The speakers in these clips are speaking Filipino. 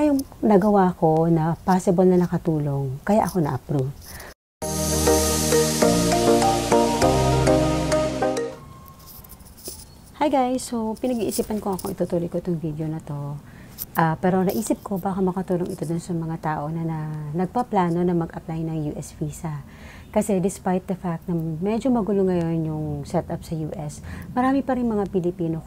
kaya yung nagawa ko na possible na nakatulong, kaya ako na-approve? Hi guys! So, pinag-iisipan ko ako itutuloy ko itong video na to. Pero naisip ko baka makatulong ito dun sa mga tao na nagpaplano na mag-apply ng US visa. Kasi despite the fact na medyo magulo ngayon yung setup sa US, marami pa rin mga Pilipino,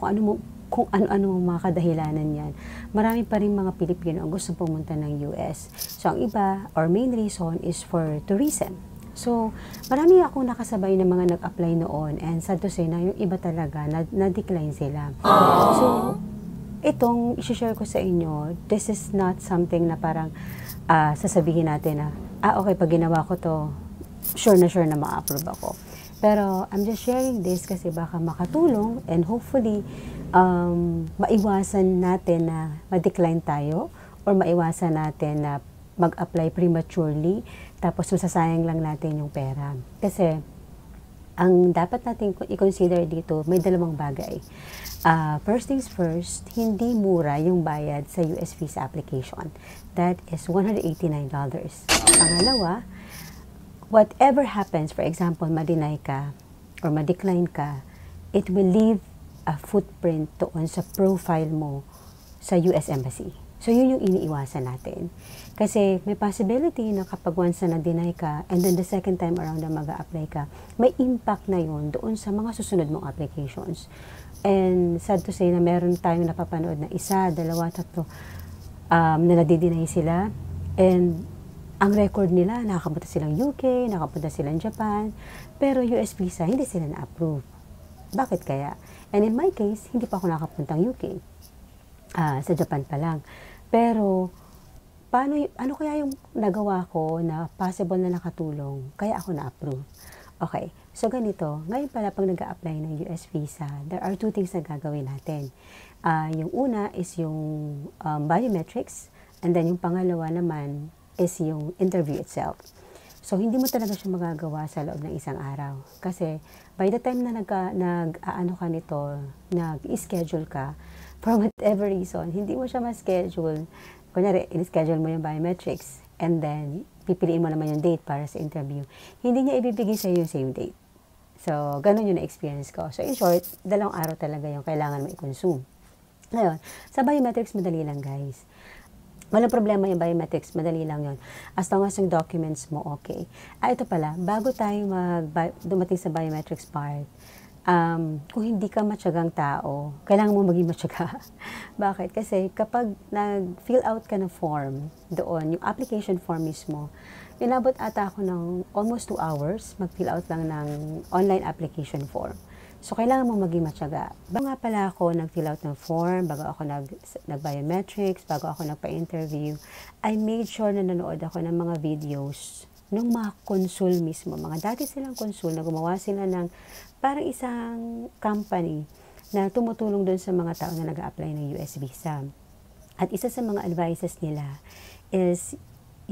kung ano-ano mga kadahilanan yan, marami pa rin mga Pilipino ang gusto pumunta ng US. So, ang iba, or main reason is for tourism. So, marami akong nakasabay na mga nag-apply noon, and sad to say na yung iba talaga, na-decline sila. So, itong i-share ko sa inyo, this is not something na parang sasabihin natin na, okay, pag ginawa ko to, sure na ma-approve ako. Pero, I'm just sharing this kasi baka makatulong and hopefully, maiwasan natin na ma-decline tayo or maiwasan natin na mag-apply prematurely tapos masasayang lang natin yung pera. Kasi, ang dapat natin i-consider dito, may dalawang bagay. First things first, hindi mura yung bayad sa US visa application. That is $189. Pangalawa, whatever happens, for example, ma-deny ka or ma-decline ka, it will leave a footprint doon sa profile mo sa US Embassy. So, yun yung iniiwasan natin. Kasi may possibility na kapag once na na-deny ka and then the second time around na mag-a-apply ka, may impact na yun doon sa mga susunod mong applications. And sad to say na meron tayong napapanood na isa, dalawa, tatlo na nadi-deny sila. And ang record nila, nakapunta silang UK, nakapunta silang Japan, pero US visa, hindi sila na-approve. Bakit kaya? And in my case, hindi pa ako nakapuntang UK. Sa Japan pa lang. Pero, ano kaya yung nagawa ko na possible na nakatulong, kaya ako na-approve? Okay, so ganito, ngayon pala pag nag-a-apply ng US visa, there are two things na gagawin natin. Yung una is yung biometrics, and then yung pangalawa naman is yung interview itself. So, hindi mo talaga siya magagawa sa loob ng isang araw. Kasi, by the time na nag-schedule ka, for whatever reason, hindi mo siya ma-schedule. Kunyari, in-schedule mo yung biometrics, and then, pipiliin mo naman yung date para sa interview. Hindi niya ibibigay sa yung same date. So, ganun yung na-experience ko. So, in short, 2 araw talaga yung kailangan mo i-consume. Ngayon, sa biometrics, madali lang, guys. Walang problema yung biometrics, madali lang yun. As long as yung documents mo, okay. Ito pala, bago tayo dumating sa biometrics part, kung hindi ka matyagang tao, kailangan mo maging matyaga. Bakit? Kasi kapag nag-fill out ka ng form doon, yung application form mismo, inabot ata ako ng almost 2 hours, mag-fill out lang ng online application form. So, kailangan mo maging matyaga. Bago nga pala ako nag-fill out ng form, bago ako nag-biometrics, bago ako nagpa-interview, I made sure na nanood ako ng mga videos ng mga consul mismo. Mga dati silang consul na gumawa sila ng parang isang company na tumutulong doon sa mga tao na nag-a-apply ng US visa. At isa sa mga advices nila is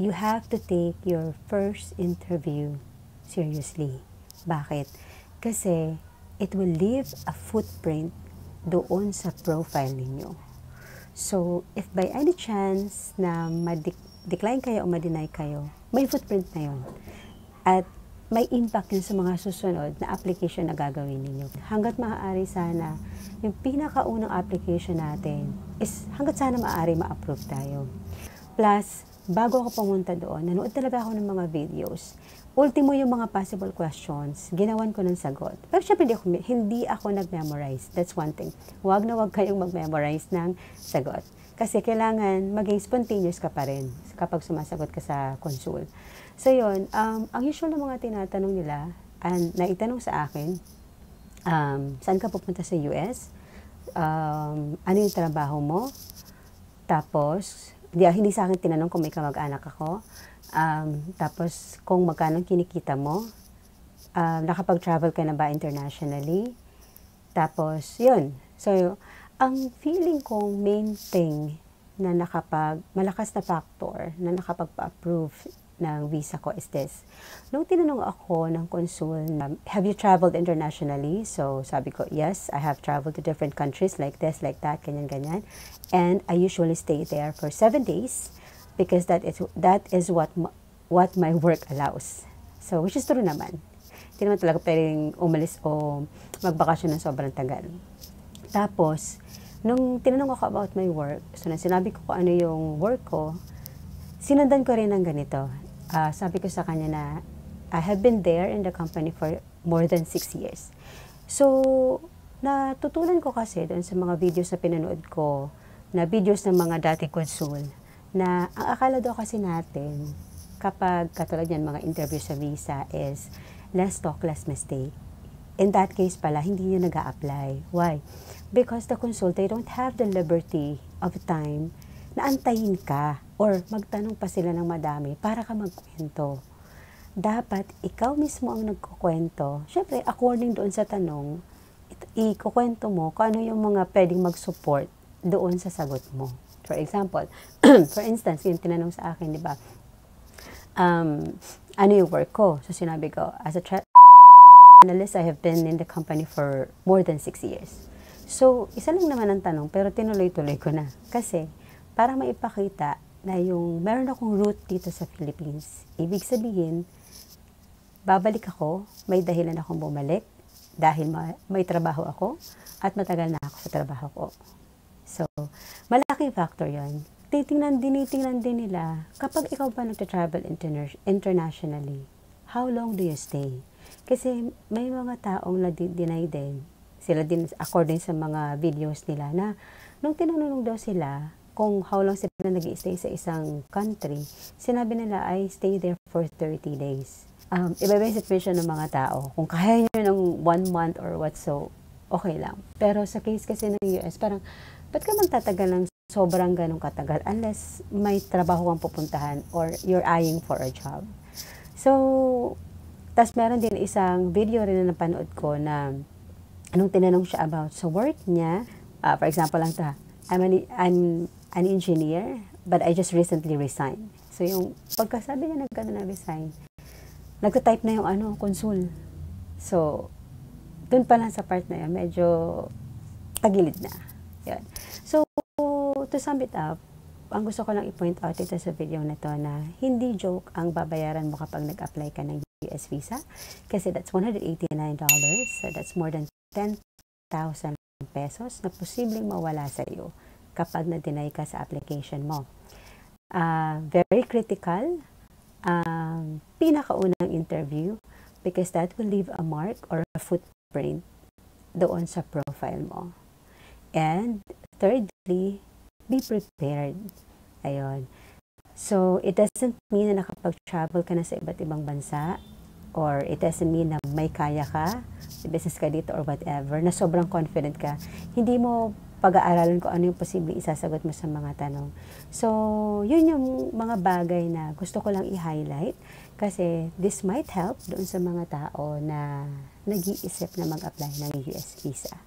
you have to take your first interview seriously. Bakit? Kasi it will leave a footprint doon sa profile ninyo. So, if by any chance na ma-decline kayo o ma-deny kayo, may footprint na yon. At may impact yun sa mga susunod na application na gagawin ninyo. Hanggat maaari sana, yung pinakaunang application natin is hanggat sana maaari ma-approve tayo. Plus, bago ako pumunta doon, nanood talaga ako ng mga videos. Ultimo yung mga possible questions, ginawan ko ng sagot. Pero syempre hindi ako nag-memorize. That's one thing. Huwag na huwag kayong mag-memorize ng sagot. Kasi kailangan maging spontaneous ka pa rin kapag sumasagot ka sa consul. So yun, ang usual ng mga tinatanong nila, naitanong sa akin, saan ka pupunta sa US? Ano yung trabaho mo? Tapos, hindi sa akin tinanong kung may kamag-anak ako. Tapos, kung magkano kinikita mo, nakapag-travel ka na ba internationally? Tapos, yun. So, ang feeling kong main thing na malakas na factor na nakapagpa-approve ng visa ko is this. Nung tinanong ako ng consul na, have you traveled internationally? So, sabi ko, yes, I have traveled to different countries like this, like that, ganyan-ganyan. And I usually stay there for 7 days because that is what my work allows. So, which is true naman. Hindi naman talaga pwedeng umalis o magbakasyon ng sobrang tagal. Tapos, nung tinanong ako about my work, so sinabi ko kung ano yung work ko, sinundan ko rin ng ganito. Sabi ko sa kanya na, I have been there in the company for more than 6 years. So, natutunan ko kasi doon sa mga videos na pinanood ko, na videos ng mga dating consul, na ang akala daw kasi natin, kapag katulad yan, mga interview sa visa is, less talk, less mistake. In that case pala, hindi nyo nag-a-apply. Why? Because the consul, they don't have the liberty of time na antayin ka or magtanong pa sila ng madami para ka magkwento. Dapat ikaw mismo ang nagkukwento. Siyempre, according doon sa tanong, ikukwento mo kung ano yung mga pwedeng mag-support doon sa sagot mo. For example, for instance, yung tinanong sa akin, di ba, ano yung work ko? So, sinabi ko, as a analyst, I have been in the company for more than 6 years. So, isa lang naman ang tanong, pero tinuloy-tuloy ko na. Kasi, para maipakita na yung meron akong root dito sa Philippines, ibig sabihin, babalik ako, may dahilan akong bumalik, dahil may trabaho ako, at matagal na ako sa trabaho ko. So, malaking factor yon. Dinitingnan din nila, kapag ikaw pa nagta-travel internationally, how long do you stay? Kasi may mga taong na-deny din, sila din according sa mga videos nila, na nung tinanong daw sila kung how long sila nag-i-stay sa isang country, sinabi nila, I stay there for 30 days. Iba-iba yung situation ng mga tao. Kung kaya nyo ng 1 month or what, so, okay lang. Pero sa case kasi ng US, parang, ba't ka magtatagal ng sobrang ganong katagal unless may trabaho kang pupuntahan or you're eyeing for a job. So, tas meron din isang video rin na napanood ko na anong tinanong siya about sa work niya. For example lang ta, I'm an engineer, but I just recently resigned. So, yung pagkasabi niya na resign, nagta-type na yung consul. So, dun pa lang sa part na yun, medyo tagilid na. Yun. So, to sum it up, ang gusto ko lang i-point out ito sa video na to na hindi joke ang babayaran mo kapag nag-apply ka ng US visa. Kasi that's $189. So, that's more than 10,000 pesos na posibleng mawala sa iyo kapag na-deny ka sa application mo. Very critical. Pinakaunang interview because that will leave a mark or a footprint doon sa profile mo. And thirdly, be prepared. Ayun. So, it doesn't mean na nakapag-travel ka na sa iba't ibang bansa or it doesn't mean na may kaya ka, business ka dito or whatever, na sobrang confident ka. Hindi mo pag-aaralan kung ano yung posibleng isasagot mo sa mga tanong. So, yun yung mga bagay na gusto ko lang i-highlight kasi this might help doon sa mga tao na nag-iisip na mag-apply ng US visa.